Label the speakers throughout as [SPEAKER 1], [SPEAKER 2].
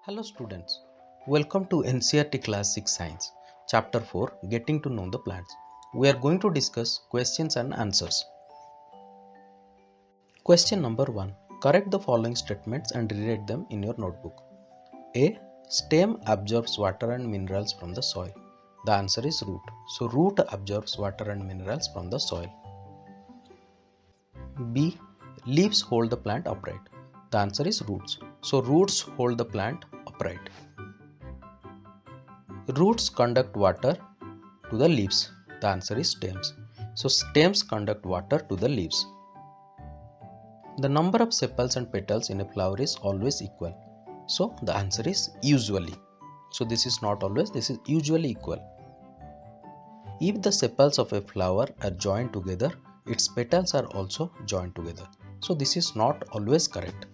[SPEAKER 1] Hello students, welcome to NCERT Class 6 Science, Chapter 4 Getting to Know the Plants. We are going to discuss questions and answers. Question number 1. Correct the following statements and rewrite them in your notebook. A. Stem absorbs water and minerals from the soil. The answer is root. So root absorbs water and minerals from the soil. B. Leaves hold the plant upright. The answer is roots. So roots hold the plant upright. Roots conduct water to the leaves. The answer is stems. So stems conduct water to the leaves. The number of sepals and petals in a flower is always equal. So the answer is usually. So this is not always, this is usually equal. If the sepals of a flower are joined together, its petals are also joined together. So this is not always correct.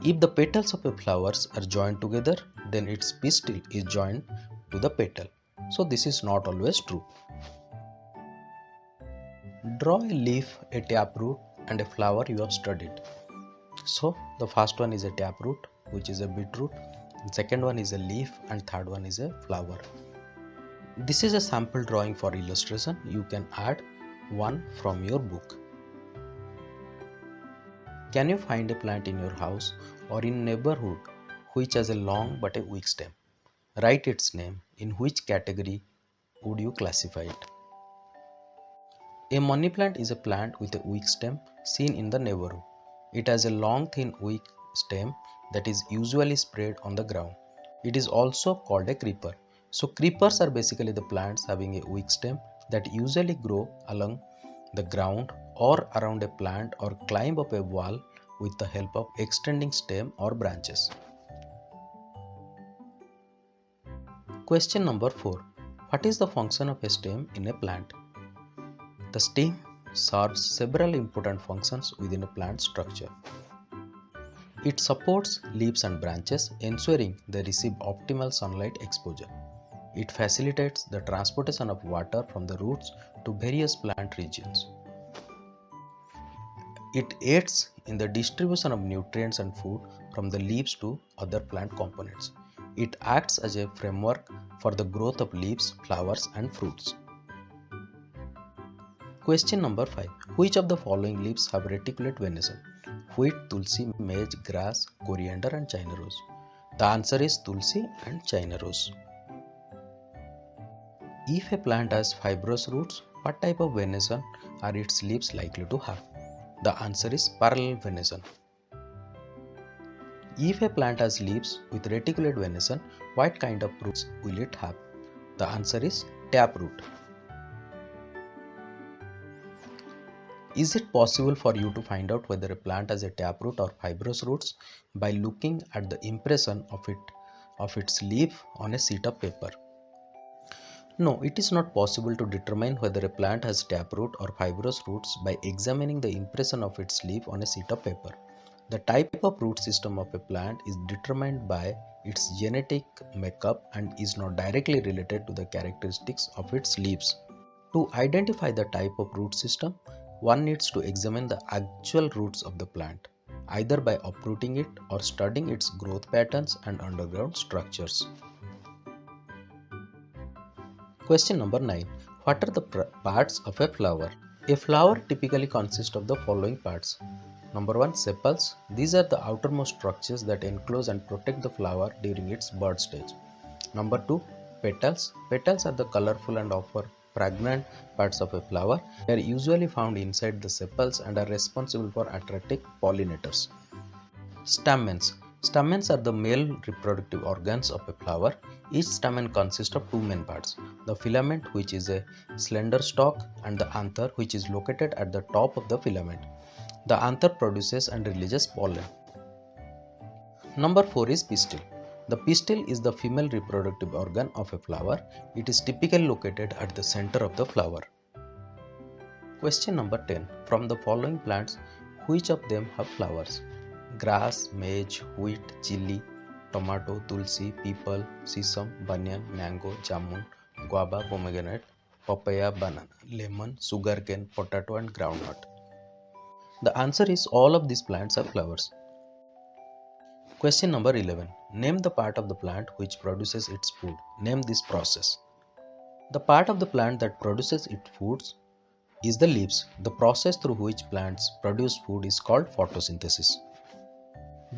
[SPEAKER 1] If the petals of a flower are joined together, then its pistil is joined to the petal. So this is not always true. Draw a leaf, a taproot and a flower you have studied. So the first one is a taproot, which is a beetroot. The second one is a leaf and third one is a flower. This is a sample drawing for illustration. You can add one from your book. Can you find a plant in your house or in neighborhood which has a long but a weak stem? Write its name. In which category would you classify it? A money plant is a plant with a weak stem seen in the neighborhood. It has a long thin weak stem that is usually spread on the ground. It is also called a creeper. So creepers are basically the plants having a weak stem that usually grow along the ground or around a plant or climb up a wall with the help of extending stem or branches. Question number 4. What is the function of a stem in a plant? The stem serves several important functions within a plant structure. It supports leaves and branches, ensuring they receive optimal sunlight exposure. It facilitates the transportation of water from the roots to various plant regions. It aids in the distribution of nutrients and food from the leaves to other plant components. It acts as a framework for the growth of leaves, flowers, and fruits. Question number 5. Which of the following leaves have reticulate venation? Wheat, tulsi, maize, grass, coriander, and China rose. The answer is tulsi and China rose. If a plant has fibrous roots, what type of venation are its leaves likely to have? The answer is parallel venation. If a plant has leaves with reticulate venation, what kind of roots will it have? The answer is taproot. Is it possible for you to find out whether a plant has a taproot or fibrous roots by looking at the impression of its leaf on a sheet of paper? No, it is not possible to determine whether a plant has taproot or fibrous roots by examining the impression of its leaf on a sheet of paper. The type of root system of a plant is determined by its genetic makeup and is not directly related to the characteristics of its leaves. To identify the type of root system, one needs to examine the actual roots of the plant, either by uprooting it or studying its growth patterns and underground structures. Question number 9. What are the parts of a flower? A flower typically consists of the following parts. Number 1. Sepals. These are the outermost structures that enclose and protect the flower during its bud stage. Number 2. Petals. Petals are the colorful and often fragrant parts of a flower. They are usually found inside the sepals and are responsible for attracting pollinators. Stamens. Stamens are the male reproductive organs of a flower. Each stamen consists of two main parts, the filament, which is a slender stalk, and the anther, which is located at the top of the filament. The anther produces and releases pollen. Number 4 is pistil. The pistil is the female reproductive organ of a flower. It is typically located at the center of the flower. Question number 10. From the following plants, which of them have flowers? Grass, maize, wheat, chili, tomato, tulsi, peepal, sesame, banyan, mango, jamun, guava, pomegranate, papaya, banana, lemon, sugarcane, potato, and groundnut. The answer is all of these plants have flowers. Question number 11. Name the part of the plant which produces its food. Name this process. The part of the plant that produces its foods is the leaves. The process through which plants produce food is called photosynthesis.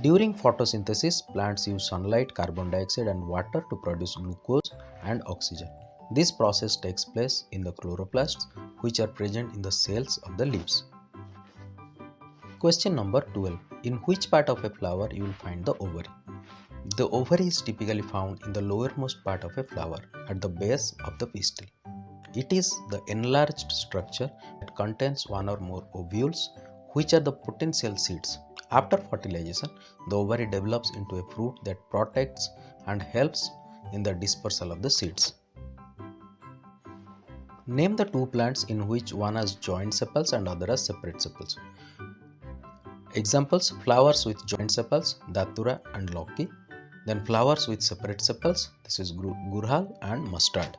[SPEAKER 1] During photosynthesis, plants use sunlight, carbon dioxide and water to produce glucose and oxygen. This process takes place in the chloroplasts, which are present in the cells of the leaves. Question number 12. In which part of a flower you will find the ovary? The ovary is typically found in the lowermost part of a flower, at the base of the pistil. It is the enlarged structure that contains one or more ovules, which are the potential seeds. After fertilization, the ovary develops into a fruit that protects and helps in the dispersal of the seeds. Name the two plants in which one has joint sepals and other has separate sepals. Examples: flowers with joint sepals, datura and loki. Then flowers with separate sepals, this is gurhal and mustard.